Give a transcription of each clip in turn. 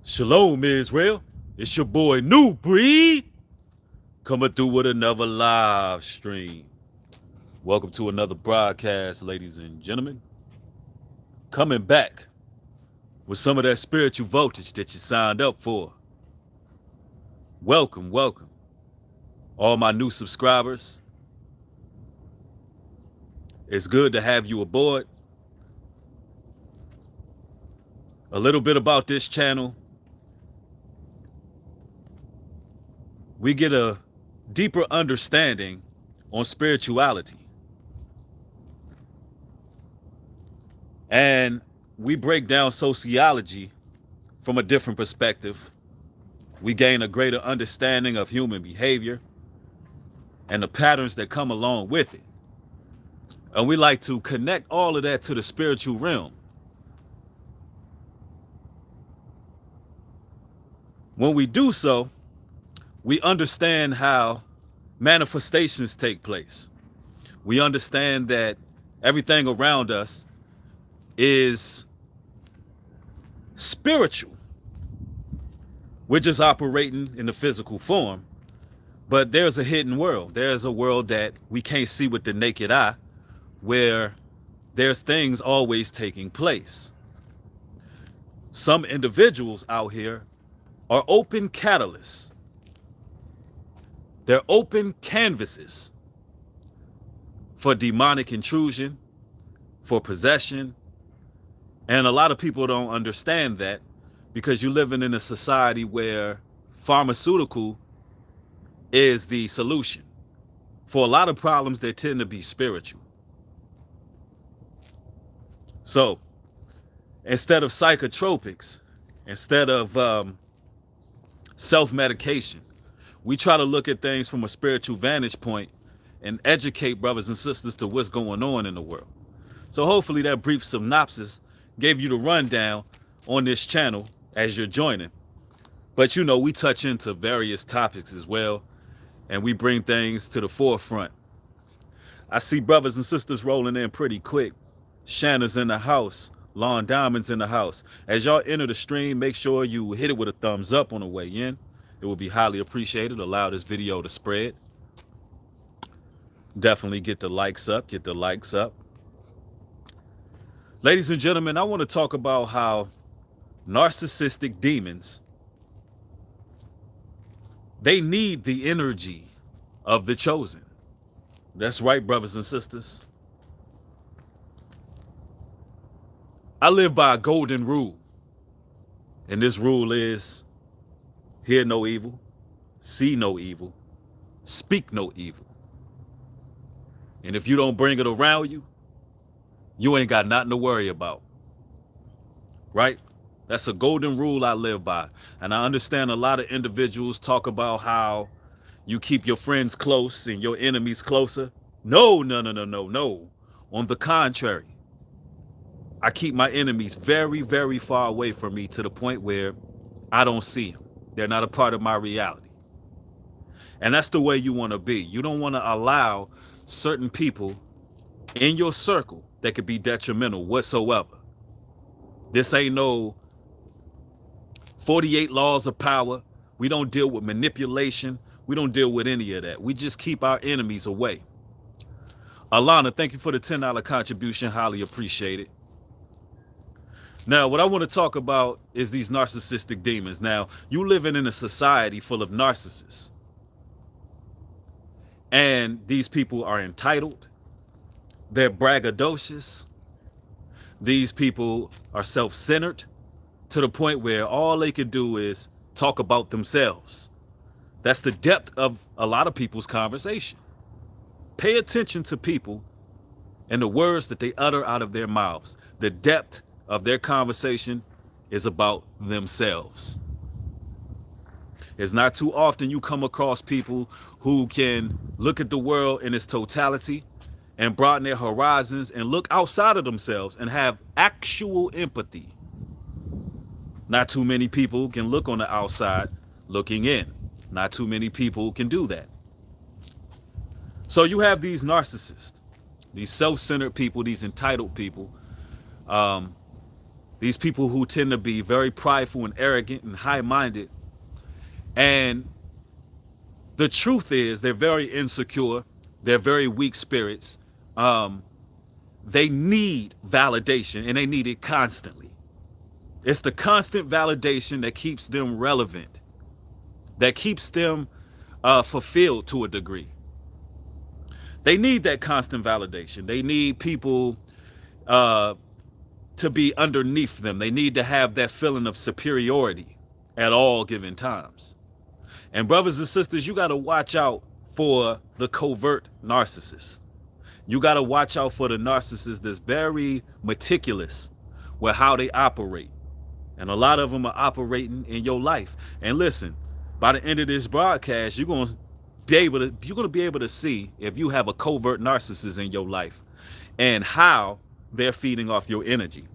Shalom, Israel. It's your boy Nubreed coming through with another live stream. Welcome to another broadcast, ladies and gentlemen. Coming back with some of that spiritual voltage that you signed up for. Welcome, welcome. All my new subscribers. It's good to have you aboard. A little bit about this channel. We get a deeper understanding on spirituality. And we break down sociology from a different perspective. We gain a greater understanding of human behavior and the patterns that come along with it. And we like to connect all of that to the spiritual realm. When we do so, we understand how manifestations take place. We understand that everything around us is spiritual. We're just operating in the physical form, but there's a hidden world. There's a world that we can't see with the naked eye, where there's things always taking place. Some individuals out here are open catalysts. They're open canvases for demonic intrusion, for possession. And a lot of people don't understand that because you're living in a society where pharmaceutical is the solution. For a lot of problems, they tend to be spiritual. So instead of psychotropics, instead of self-medication, we try to look at things from a spiritual vantage point and educate brothers and sisters to what's going on in the world. So hopefully that brief synopsis gave you the rundown on this channel as you're joining. But you know, we touch into various topics as well, and we bring things to the forefront. I see brothers and sisters rolling in pretty quick. Shanna's in the house. Lawn Diamond's in the house. As y'all enter the stream, make sure you hit it with a thumbs up on the way in. It will be highly appreciated. Allow this video to spread. Definitely get the likes up. Get the likes up. Ladies and gentlemen, I want to talk about how narcissistic demons, they need the energy of the chosen. That's right, brothers and sisters. I live by a golden rule. And this rule is: hear no evil, see no evil, speak no evil. And if you don't bring it around you, you ain't got nothing to worry about. Right? That's a golden rule I live by. And I understand a lot of individuals talk about how you keep your friends close and your enemies closer. No. On the contrary, I keep my enemies very, very far away from me to the point where I don't see them. They're not a part of my reality. And that's the way you want to be. You don't want to allow certain people in your circle that could be detrimental whatsoever. This ain't no 48 laws of power. We don't deal with manipulation. We don't deal with any of that. We just keep our enemies away. Alana, thank you for the $10 contribution. Highly appreciated. Now, what I want to talk about is these narcissistic demons. Now, you living in a society full of narcissists. And these people are entitled. They're braggadocious. These people are self-centered to the point where all they could do is talk about themselves. That's the depth of a lot of people's conversation. Pay attention to people and the words that they utter out of their mouths. The depth of their conversation is about themselves. It's not too often you come across people who can look at the world in its totality and broaden their horizons and look outside of themselves and have actual empathy. Not too many people can look on the outside looking in. Not too many people can do that. So you have these narcissists, these self-centered people, these entitled people, These people who tend to be very prideful and arrogant and high-minded. And the truth is they're very insecure. They're very weak spirits. They need validation, and they need it constantly. It's the constant validation that keeps them relevant, that keeps them fulfilled to a degree. They need that constant validation. They need people to be underneath them. They need to have that feeling of superiority at all given times. And brothers and sisters, you got to watch out for the covert narcissist. You got to watch out for the narcissist that's very meticulous with how they operate. And a lot of them are operating in your life. And listen, by the end of this broadcast, you're going to be able to see if you have a covert narcissist in your life and how they're feeding off your energy.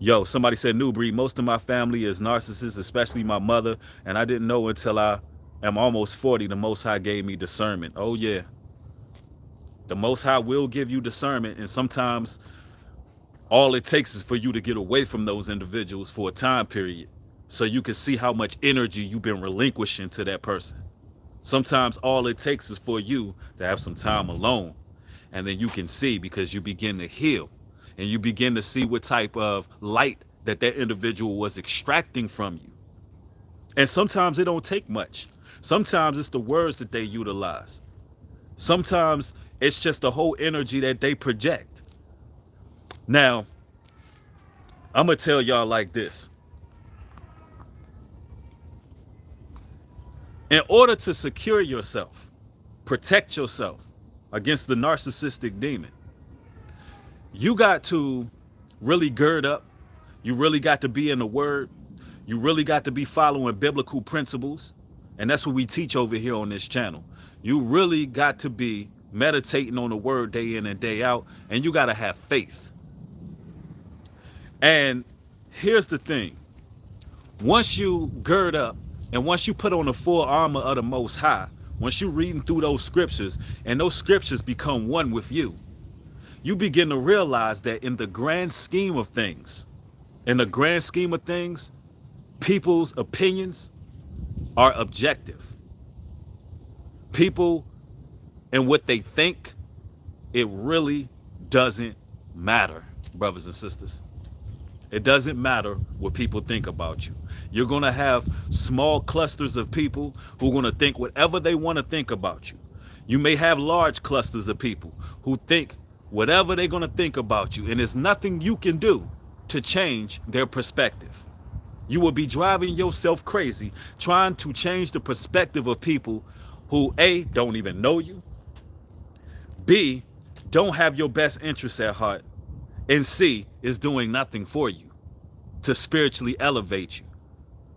Yo, somebody said, New Breed, most of my family is narcissists, especially my mother, and I didn't know until I am almost 40, the Most High gave me discernment. Oh, yeah. The Most High will give you discernment, and sometimes all it takes is for you to get away from those individuals for a time period so you can see how much energy you've been relinquishing to that person. Sometimes all it takes is for you to have some time alone, and then you can see, because you begin to heal. And you begin to see what type of light that individual was extracting from you. And sometimes it don't take much. Sometimes it's the words that they utilize. Sometimes it's just the whole energy that they project. Now, I'm going to tell y'all like this. In order to secure yourself, protect yourself against the narcissistic demon, you got to really gird up. You really got to be in the word. You really got to be following biblical principles. And that's what we teach over here on this channel. You really got to be meditating on the word day in and day out. And you got to have faith. And here's the thing. Once you gird up and once you put on the full armor of the Most High, once you're reading through those scriptures and those scriptures become one with you, you begin to realize that in the grand scheme of things, people's opinions are objective. People and what they think, it really doesn't matter, brothers and sisters. It doesn't matter what people think about you. You're going to have small clusters of people who are going to think whatever they want to think about you. You may have large clusters of people who think whatever they're going to think about you, and there's nothing you can do to change their perspective. You will be driving yourself crazy trying to change the perspective of people who A, don't even know you, B, don't have your best interests at heart, and C, is doing nothing for you to spiritually elevate you.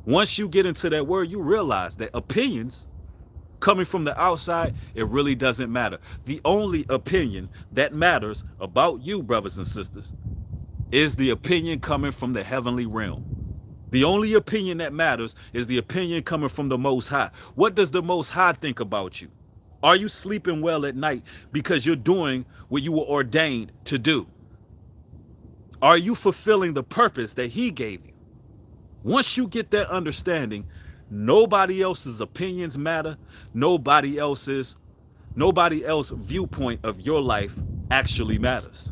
Once you get into that word, you realize that opinions coming from the outside, it really doesn't matter. The only opinion that matters about you, brothers and sisters, is the opinion coming from the heavenly realm. The only opinion that matters is the opinion coming from the Most High. What does the Most High think about you? Are you sleeping well at night because you're doing what you were ordained to do? Are you fulfilling the purpose that He gave you? Once you get that understanding, nobody else's opinions matter. Nobody else's viewpoint of your life actually matters.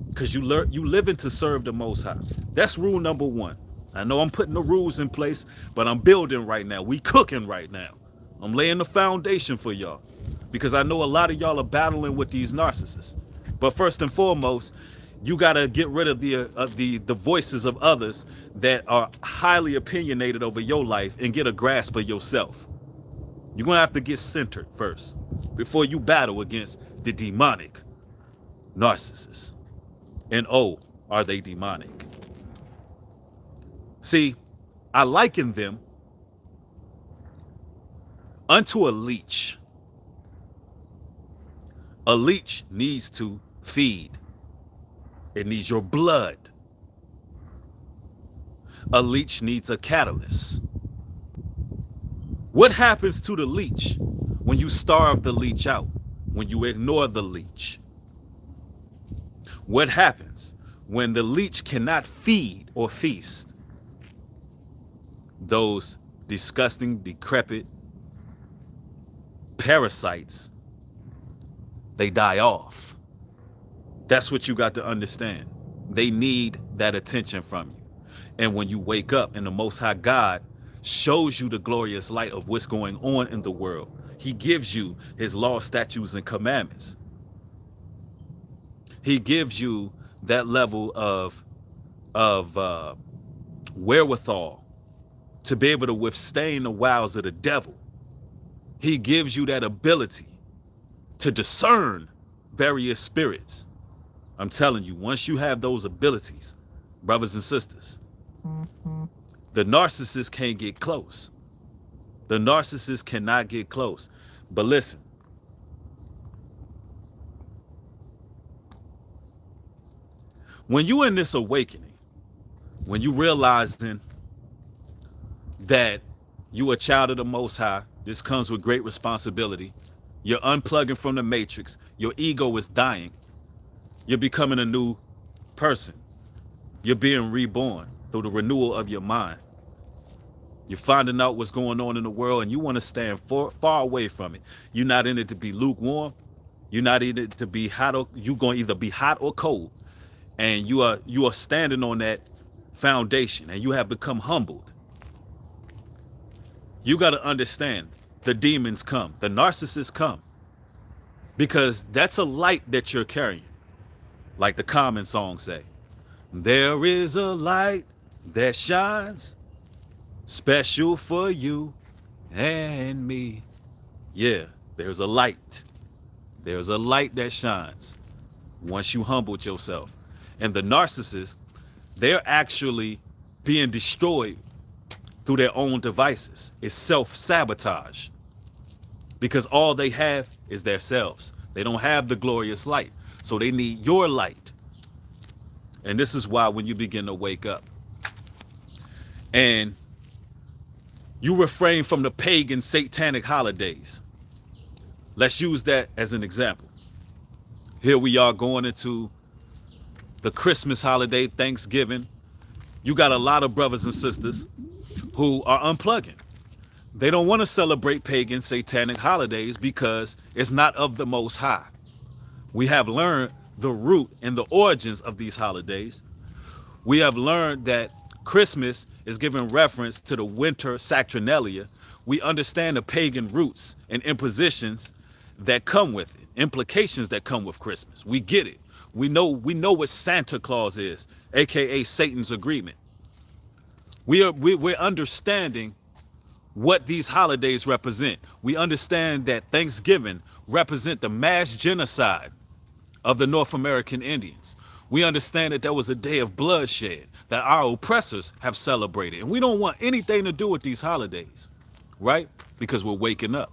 Because you living to serve the Most High. That's rule number one. I know I'm putting the rules in place, but I'm building right now. We cooking right now. I'm laying the foundation for y'all. Because I know a lot of y'all are battling with these narcissists. But first and foremost, you got to get rid of the voices of others that are highly opinionated over your life and get a grasp of yourself. You're going to have to get centered first before you battle against the demonic narcissists. And oh, are they demonic? See, I liken them unto a leech. A leech needs to feed. It needs your blood. A leech needs a catalyst. What happens to the leech when you starve the leech out? When you ignore the leech? What happens when the leech cannot feed or feast those disgusting, decrepit parasites, they die off. That's what you got to understand. They need that attention from you. And when you wake up and the Most High God shows you the glorious light of what's going on in the world, he gives you his laws, statutes, and commandments. He gives you that level of wherewithal to be able to withstand the wiles of the devil. He gives you that ability to discern various spirits. I'm telling you, once you have those abilities, brothers and sisters, the narcissist can't get close. The narcissist cannot get close. But listen, when you're in this awakening, when you realizing that you a child of the Most High, this comes with great responsibility. You're unplugging from the matrix. Your ego is dying. You're becoming a new person. You're being reborn through the renewal of your mind. You're finding out what's going on in the world, and you want to stand far away from it. You're not in it to be lukewarm. You're not in it to be hot. You're going to either be hot or cold. And you are standing on that foundation, and you have become humbled. You got to understand, the demons come, the narcissists come, because that's a light that you're carrying. Like the Common song say, there is a light that shines special for you and me. Yeah, there's a light. There's a light that shines once you humbled yourself. And the narcissists, they're actually being destroyed through their own devices. It's self-sabotage, because all they have is themselves. They don't have the glorious light, so they need your light. And this is why when you begin to wake up and you refrain from the pagan satanic holidays, let's use that as an example. Here we are going into the Christmas holiday, Thanksgiving. You got a lot of brothers and sisters who are unplugging. They don't want to celebrate pagan satanic holidays because it's not of the Most High. We have learned the root and the origins of these holidays. We have learned that Christmas is giving reference to the winter Saturnalia. We understand the pagan roots and impositions that come with it, implications that come with Christmas. We get it. We know what Santa Claus is, aka Satan's agreement. We're understanding what these holidays represent. We understand that Thanksgiving represent the mass genocide of the North American Indians. We understand that there was a day of bloodshed that our oppressors have celebrated. And we don't want anything to do with these holidays, right? Because we're waking up.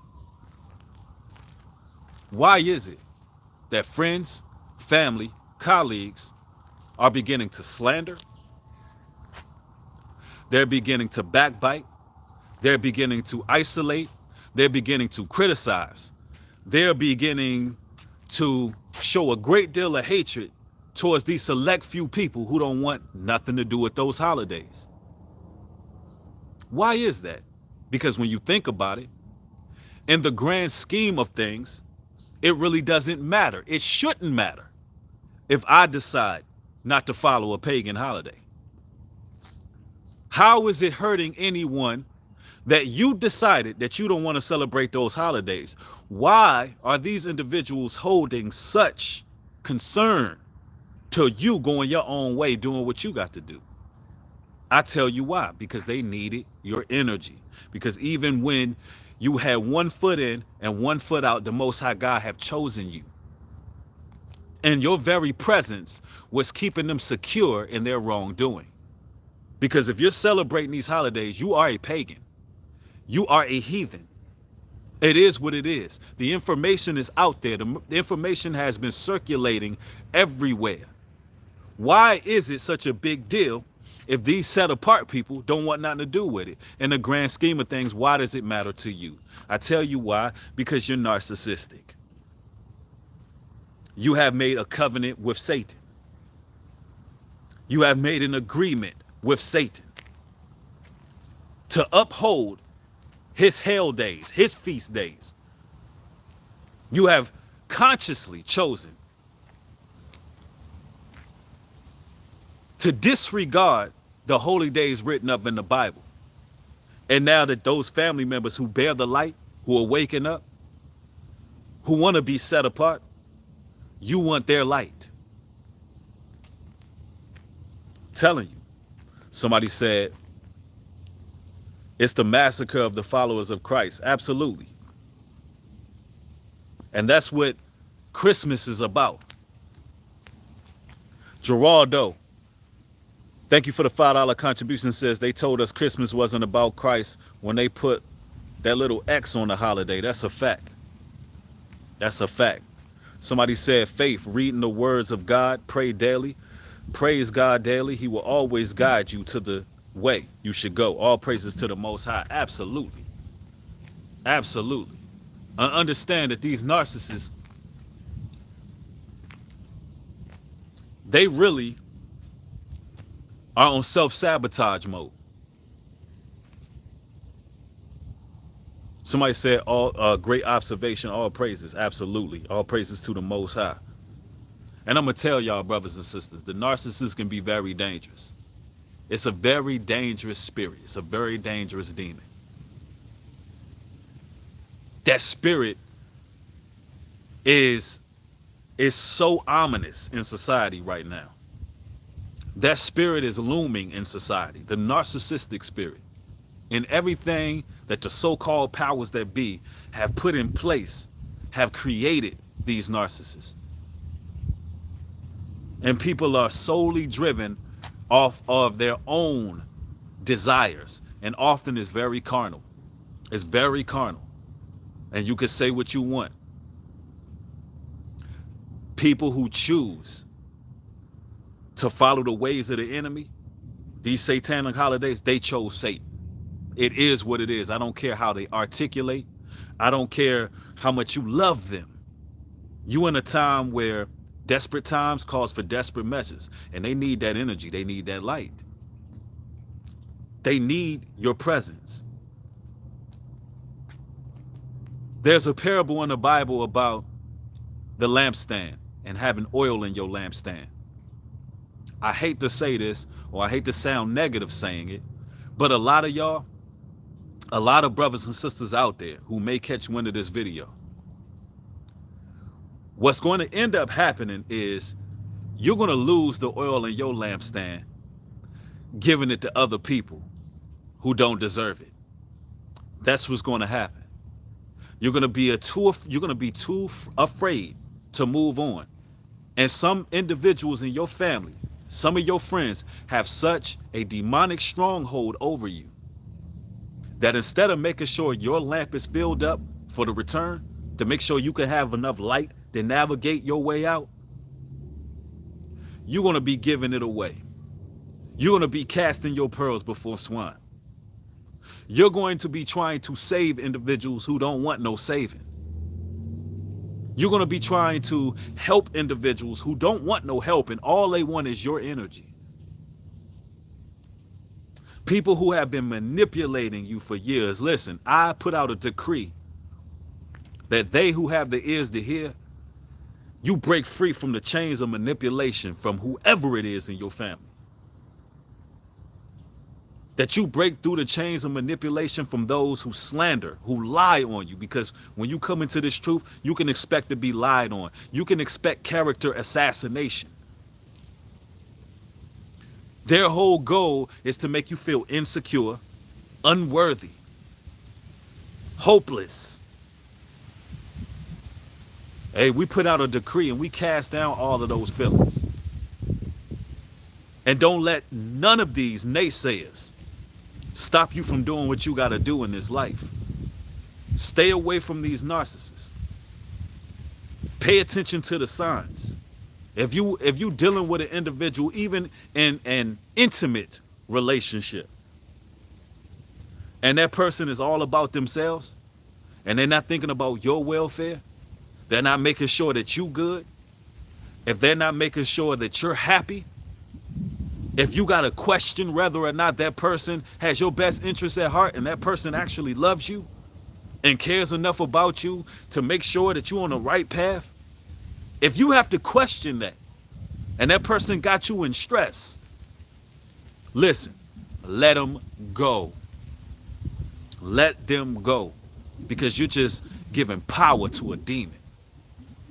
Why is it that friends, family, colleagues are beginning to slander? They're beginning to backbite. They're beginning to isolate. They're beginning to criticize. They're beginning to show a great deal of hatred towards these select few people who don't want nothing to do with those holidays. Why is that? Because when you think about it, in the grand scheme of things, it really doesn't matter. It shouldn't matter if I decide not to follow a pagan holiday. How is it hurting anyone that you decided that you don't want to celebrate those holidays? Why are these individuals holding such concern to you going your own way, doing what you got to do? I tell you why. Because they needed your energy. Because even when you had one foot in and one foot out, the Most High God have chosen you. And your very presence was keeping them secure in their wrongdoing. Because if you're celebrating these holidays, you are a pagan. You are a heathen. It is what it is. The information is out there. The information has been circulating everywhere. Why is it such a big deal if these set apart people don't want nothing to do with it? In the grand scheme of things, why does it matter to you? I tell you why. Because you're narcissistic. You have made a covenant with Satan. You have made an agreement with Satan to uphold his hell days, his feast days. You have consciously chosen to disregard the holy days written up in the Bible. And now that those family members who bear the light, who are waking up, who want to be set apart, you want their light. I'm telling you. Somebody said, it's the massacre of the followers of Christ. Absolutely. And that's what Christmas is about. Geraldo, thank you for the $5 contribution. Says they told us Christmas wasn't about Christ when they put that little X on the holiday. That's a fact. That's a fact. Somebody said, faith, reading the words of God, pray daily, praise God daily. He will always guide you to the way you should go. All praises to the Most High. Absolutely. Absolutely. Understand that these narcissists, they really are on self-sabotage mode. Somebody said, all great observation, all praises. Absolutely. All praises to the Most High. And I'm going to tell y'all, brothers and sisters, the narcissist can be very dangerous. It's a very dangerous spirit. It's a very dangerous demon. That spirit is so ominous in society right now. That spirit is looming in society, the narcissistic spirit. And everything that the so-called powers that be have put in place have created these narcissists. And people are solely driven off of their own desires. And often it's very carnal. It's very carnal. And you can say what you want. People who choose to follow the ways of the enemy, these satanic holidays, they chose Satan. It is what it is. I don't care how they articulate. I don't care how much you love them. You in a time where desperate times calls for desperate measures. And they need that energy. They need that light. They need your presence. There's a parable in the Bible about the lampstand and having oil in your lampstand. I hate to say this, or I hate to sound negative saying it, but a lot of y'all, a lot of brothers and sisters out there who may catch wind of this video, what's going to end up happening is you're going to lose the oil in your lampstand, giving it to other people who don't deserve it. That's what's going to happen. You're going to be too afraid to move on. And some individuals in your family, some of your friends have such a demonic stronghold over you that instead of making sure your lamp is filled up for the return, to make sure you can have enough light to navigate your way out, you're going to be giving it away. You're going to be casting your pearls before swine. You're going to be trying to save individuals who don't want no saving. You're going to be trying to help individuals who don't want no help, and all they want is your energy. People who have been manipulating you for years. Listen, I put out a decree that they who have the ears to hear, you break free from the chains of manipulation from whoever it is in your family. That you break through the chains of manipulation from those who slander, who lie on you. Because when you come into this truth, you can expect to be lied on. You can expect character assassination. Their whole goal is to make you feel insecure, unworthy, hopeless. Hey, we put out a decree and we cast down all of those feelings. And don't let none of these naysayers stop you from doing what you got to do in this life. Stay away from these narcissists. Pay attention to the signs. If you dealing with an individual, even in an intimate relationship, and that person is all about themselves, and they're not thinking about your welfare, they're not making sure that you good, if they're not making sure that you're happy, If you got to question whether or not that person has your best interest at heart and that person actually loves you and cares enough about you to make sure that you're on the right path, if you have to question that and that person got you in stress, listen, let them go. Let them go. Because you're just giving power to a demon.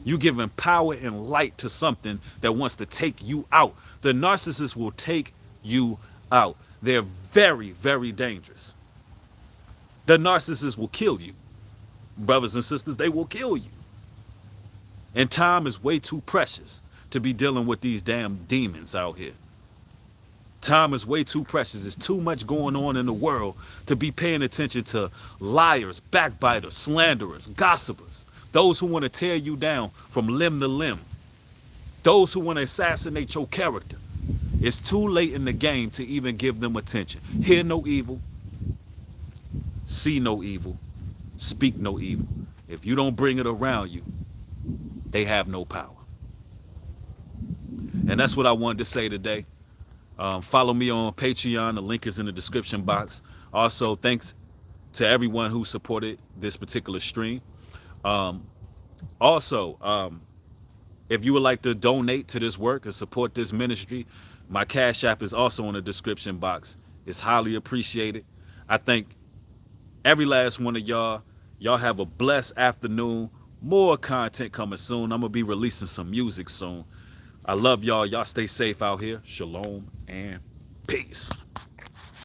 You're giving power and light to something that wants to take you out. The narcissist will take you out. They're very, very dangerous. The narcissist will kill you. Brothers and sisters, they will kill you. And time is way too precious to be dealing with these damn demons out here. Time is way too precious. There's too much going on in the world to be paying attention to liars, backbiters, slanderers, gossipers, those who want to tear you down from limb to limb, those who want to assassinate your character. It's too late in the game to even give them attention. Hear no evil, see no evil, speak no evil. If you don't bring it around you, they have no power. And that's what I wanted to say today. Follow me on Patreon. The link is in the description box. Also, thanks to everyone who supported this particular stream. If you would like to donate to this work and support this ministry, my Cash App is also in the description box. It's highly appreciated. I thank every last one of y'all. Y'all have a blessed afternoon. More content coming soon. I'm going to be releasing some music soon. I love y'all. Y'all stay safe out here. Shalom and peace.